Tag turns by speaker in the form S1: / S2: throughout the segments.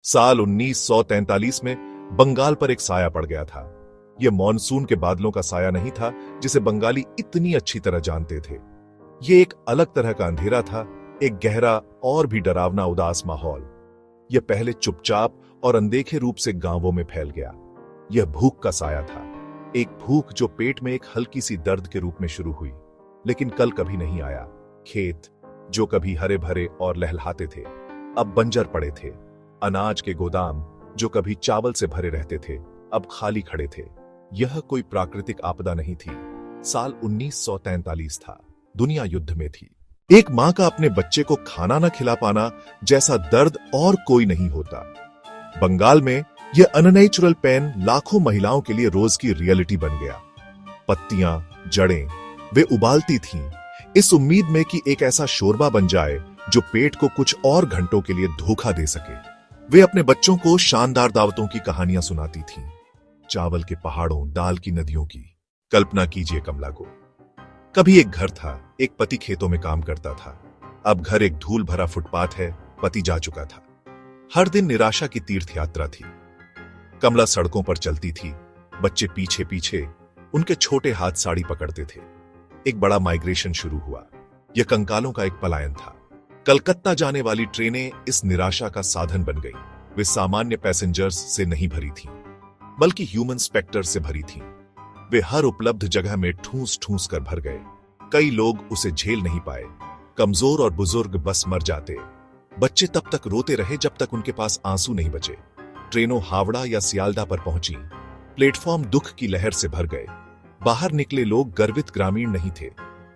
S1: साल 1943 में बंगाल पर एक साया पड़ गया था। यह मॉनसून के बादलों का साया नहीं था जिसे बंगाली इतनी अच्छी तरह जानते थे। यह एक अलग तरह का अंधेरा था, एक गहरा और भी डरावना उदास माहौल। यह पहले चुपचाप और अनदेखे रूप से गांवों में फैल गया। यह भूख का साया था, एक भूख जो पेट में एक हल्की सी दर्द के रूप में शुरू हुई, लेकिन कल कभी नहीं आया। खेत जो कभी हरे भरे और लहलहाते थे, अब बंजर पड़े थे। अनाज के गोदाम जो कभी चावल से भरे रहते थे, अब खाली खड़े थे। यह कोई प्राकृतिक आपदा नहीं थी। साल 1943 था। दुनिया युद्ध में थी। एक मां का अपने बच्चे को खाना न खिला पाना जैसा दर्द और कोई नहीं होता। बंगाल में यह अननेचुरल पेन लाखों महिलाओं के लिए रोज की रियलिटी बन गया। पत्तियां, जड़ें, वे उबालती थीं, इस उम्मीद में कि एक ऐसा शोरबा बन जाए जो पेट को कुछ और घंटों के लिए धोखा दे सके। वे अपने बच्चों को शानदार दावतों की कहानियां सुनाती थीं, चावल के पहाड़ों, दाल की नदियों की। कल्पना कीजिए कमला को। कभी एक घर था, एक पति खेतों में काम करता था। अब घर एक धूल भरा फुटपाथ है, पति जा चुका था। हर दिन निराशा की तीर्थ यात्रा थी। कमला सड़कों पर चलती थी, बच्चे पीछे पीछे, उनके छोटे हाथ साड़ी पकड़ते थे। एक बड़ा माइग्रेशन शुरू हुआ। यह कंकालों का एक पलायन था। कलकत्ता जाने वाली ट्रेनें इस निराशा का साधन बन गई। वे सामान्य पैसेंजर्स से नहीं भरी थीं, बल्कि ह्यूमन स्पेक्टर से भरी थीं। वे हर उपलब्ध जगह में ठूस ठूस कर भर गए। कई लोग उसे झेल नहीं पाए। कमजोर और बुजुर्ग बस मर जाते। बच्चे तब तक रोते रहे जब तक उनके पास आंसू नहीं बचे। ट्रेनों हावड़ा या सियालदा पर पहुंची। प्लेटफॉर्म दुख की लहर से भर गए। बाहर निकले लोग गर्वित ग्रामीण नहीं थे,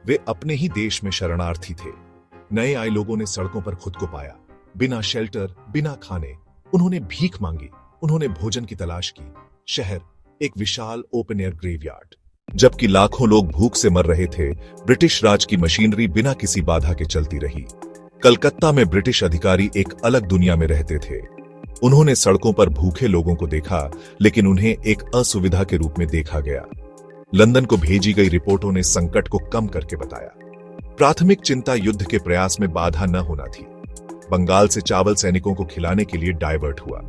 S1: वे अपने ही देश में शरणार्थी थे। नए आए लोगों ने सड़कों पर खुद को पाया, बिना शेल्टर, बिना खाने। उन्होंने भीख मांगी, उन्होंने भोजन की तलाश की। शहर एक विशाल ओपन एयर ग्रेवयार्ड। जबकि लाखों लोग भूख से मर रहे थे, ब्रिटिश राज की मशीनरी बिना किसी बाधा के चलती रही। कलकत्ता में ब्रिटिश अधिकारी एक अलग दुनिया में रहते थे। उन्होंने सड़कों पर भूखे लोगों को देखा, लेकिन उन्हें एक असुविधा के रूप में देखा गया। लंदन को भेजी गई रिपोर्टों ने संकट को कम करके बताया। प्राथमिक चिंता युद्ध के प्रयास में बाधा न होना थी। बंगाल से चावल सैनिकों को खिलाने के लिए डाइवर्ट हुआ।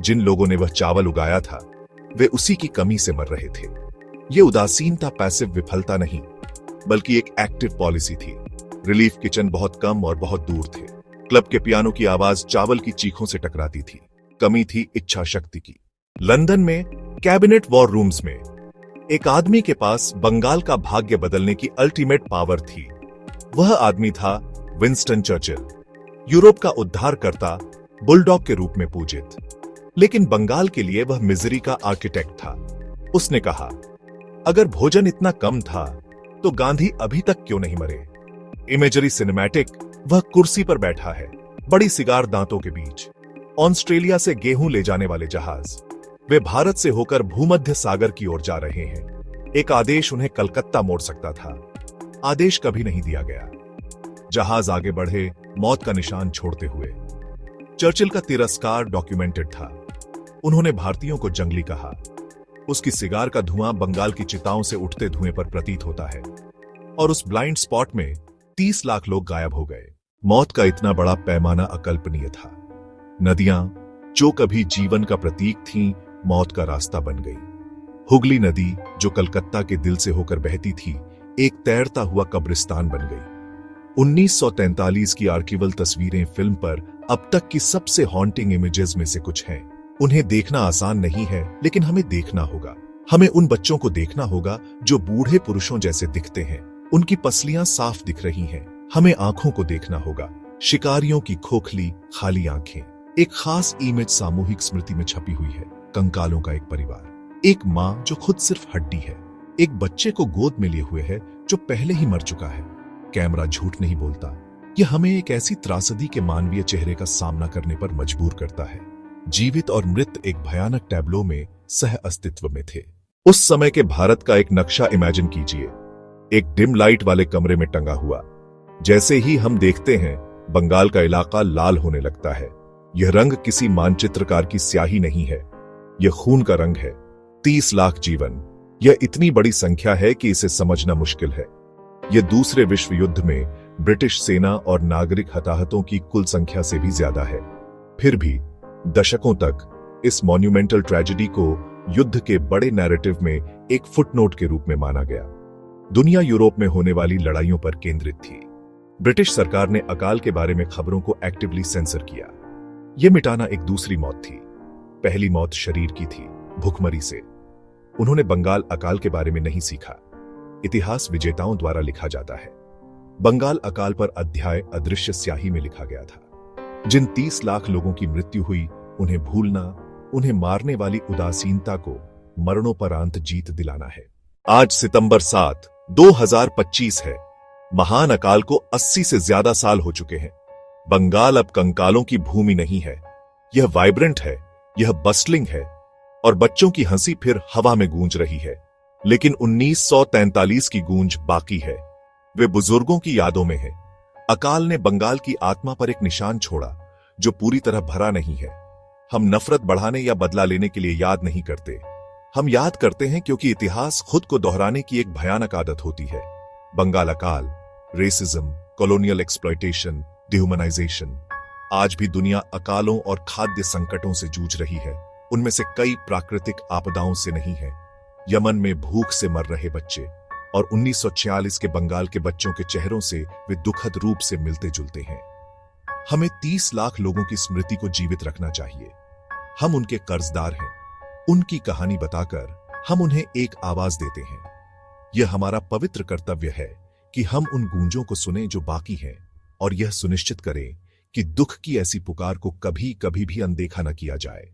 S1: जिन लोगों ने वह चावल उगाया था, वे उसी की कमी से मर रहे थे। यह उदासीनता पैसिव विफलता नहीं, बल्कि एक एक्टिव पॉलिसी थी। रिलीफ किचन बहुत कम और बहुत दूर थे। क्लब के पियानो की आवाज चावल की चीखों से टकराती थी। कमी थी इच्छा शक्ति की। लंदन में कैबिनेट वॉर रूम्स में एक आदमी के पास बंगाल का भाग्य बदलने की अल्टीमेट पावर थी। वह आदमी था विंस्टन चर्चिल, यूरोप का उद्धारकर्ता, बुलडॉग के रूप में पूजित। लेकिन बंगाल के लिए वह मिजरी का आर्किटेक्ट था। उसने कहा, अगर भोजन इतना कम था तो गांधी अभी तक क्यों नहीं मरे? Imagery cinematic. वह कुर्सी पर बैठा है, बड़ी सिगार दांतों के बीच। ऑस्ट्रेलिया से गेहूं ले जाने वाले जहाज, वे भारत से होकर भूमध्य सागर की ओर जा रहे हैं। एक आदेश उन्हें कलकत्ता मोड़ सकता था। आदेश कभी नहीं दिया गया। जहाज आगे बढ़े, मौत का निशान छोड़ते हुए। चर्चिल का तिरस्कार डॉक्यूमेंटेड था। उन्होंने भारतीयों को जंगली कहा। उसकी सिगार का धुआं बंगाल की चिताओं से उठते धुएं पर प्रतीत होता है। और उस ब्लाइंड स्पॉट में 30 लाख लोग गायब हो गए। मौत का इतना बड़ा पैमाना अकल्पनीय था। नदियां जो कभी जीवन का प्रतीक थीं, मौत का रास्ता बन गई। हुगली नदी जो कलकत्ता के दिल से होकर बहती थी, एक तैरता हुआ कब्रिस्तान बन गई। 1943 की आर्किवल तस्वीरें फिल्म पर अब तक की सबसे हॉन्टिंग इमेजेस में से कुछ हैं। उन्हें देखना आसान नहीं है, लेकिन हमें देखना होगा। हमें उन बच्चों को देखना होगा जो बूढ़े पुरुषों जैसे दिखते हैं। उनकी पसलियां साफ दिख रही हैं। हमें आंखों को देखना होगा, शिकारियों की खोखली खाली आंखें। एक खास इमेज सामूहिक स्मृति में छपी हुई है। कंकालों का एक परिवार, एक मां जो खुद सिर्फ हड्डी है, एक बच्चे को गोद में लिए हुए है जो पहले ही मर चुका है। कैमरा झूठ नहीं बोलता। यह हमें एक ऐसी त्रासदी के मानवीय चेहरे का सामना करने पर मजबूर करता है। जीवित और मृत एक भयानक टैब्लो में सह अस्तित्व में थे। उस समय के भारत का एक नक्शा इमेजिन कीजिए, एक डिम लाइट वाले कमरे में टंगा हुआ। जैसे ही हम देखते हैं, बंगाल का इलाका लाल होने लगता है। यह रंग किसी मानचित्रकार की स्याही नहीं है, यह खून का रंग है। 30 लाख जीवन, यह इतनी बड़ी संख्या है कि इसे समझना मुश्किल है। यह दूसरे विश्व युद्ध में ब्रिटिश सेना और नागरिक हताहतों की कुल संख्या से भी ज्यादा है। फिर भी दशकों तक इस मॉन्यूमेंटल ट्रेजेडी को युद्ध के बड़े नैरेटिव में एक फुटनोट के रूप में माना गया। दुनिया यूरोप में होने वाली लड़ाइयों पर केंद्रित थी। ब्रिटिश सरकार ने अकाल के बारे में खबरों को एक्टिवली सेंसर किया। यह मिटाना एक दूसरी मौत थी। पहली मौत शरीर की थी, भूखमरी से। उन्होंने बंगाल अकाल के बारे में नहीं सीखा। इतिहास विजेताओं द्वारा लिखा जाता है। बंगाल अकाल पर अध्याय अदृश्य स्याही में लिखा गया था। जिन 30 लाख लोगों की मृत्यु हुई, उन्हें भूलना, उन्हें मारने वाली उदासीनता को मरणोपरांत जीत दिलाना है। आज सितंबर 7, 2025 है। महान अकाल को 80 से ज्यादा साल हो चुके हैं। बंगाल अब कंकालों की भूमि नहीं है। यह वाइब्रेंट है, यह बस्टलिंग है, और बच्चों की हंसी फिर हवा में गूंज रही है। लेकिन 1943 की गूंज बाकी है। वे बुजुर्गों की यादों में है। अकाल ने बंगाल की आत्मा पर एक निशान छोड़ा जो पूरी तरह भरा नहीं है। हम नफरत बढ़ाने या बदला लेने के लिए याद नहीं करते। हम याद करते हैं क्योंकि इतिहास खुद को दोहराने की एक भयानक आदत होती है। बंगाल अकाल, रेसिज्म, कॉलोनियल एक्सप्लॉयटेशन, डिह्यूमनाइजेशन। आज भी दुनिया अकालों और खाद्य संकटों से जूझ रही है। उनमें से कई प्राकृतिक आपदाओं से नहीं है। यमन में भूख से मर रहे बच्चे और 1946 के बंगाल के बच्चों के चेहरों से वे दुखद रूप से मिलते जुलते हैं। हमें 30 लाख लोगों की स्मृति को जीवित रखना चाहिए। हम उनके कर्जदार हैं। उनकी कहानी बताकर हम उन्हें एक आवाज देते हैं। यह हमारा पवित्र कर्तव्य है कि हम उन गूंजों को सुनें जो बाकी हैं, और यह सुनिश्चित करें कि दुख की ऐसी पुकार को कभी कभी भी अनदेखा न किया जाए।